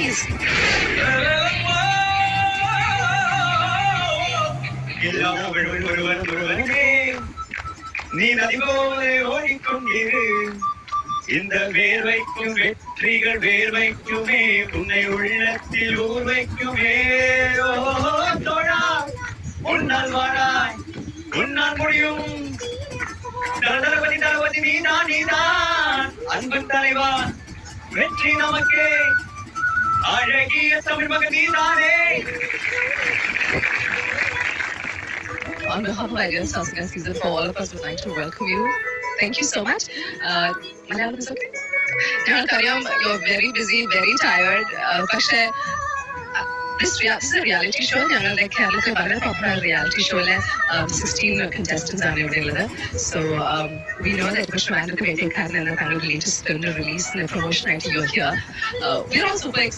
please. நீ நதி போல ஓடிக்கொண்டிரு இந்த வேர்வைக்கும் வெற்றிகள் வேர்வைக்குமே உன்னை உள்ளத்தில் ஊர்வைக்குமே தோழா உன்னால் வாழாய் உன்னால் முடியும் தளபதி நீதான் அன்பு தலைவா வெற்றி நமக்கே அழகிய தமிழ் மகன் நீதானே. On behalf of Ideal Star Singer Season, for all of us would like to welcome you. Thank you so much. Malayalam is okay? You're very busy, very tired. This is a reality show. ഞങ്ങളുടെ കേരളത്തിൽ വളരെ popular reality ഷോയിലെ 16 contestants ആണ് ഇവിടെ ഉള്ളത്. So we know that വിഷ്ണുവാനക്ക് വേണ്ടിക്കാരൻ എന്ന താങ്കളുടെ latest ഫിലിമിന്റെ റിലീസിന് promotion ആയിട്ട് you are here. We are all super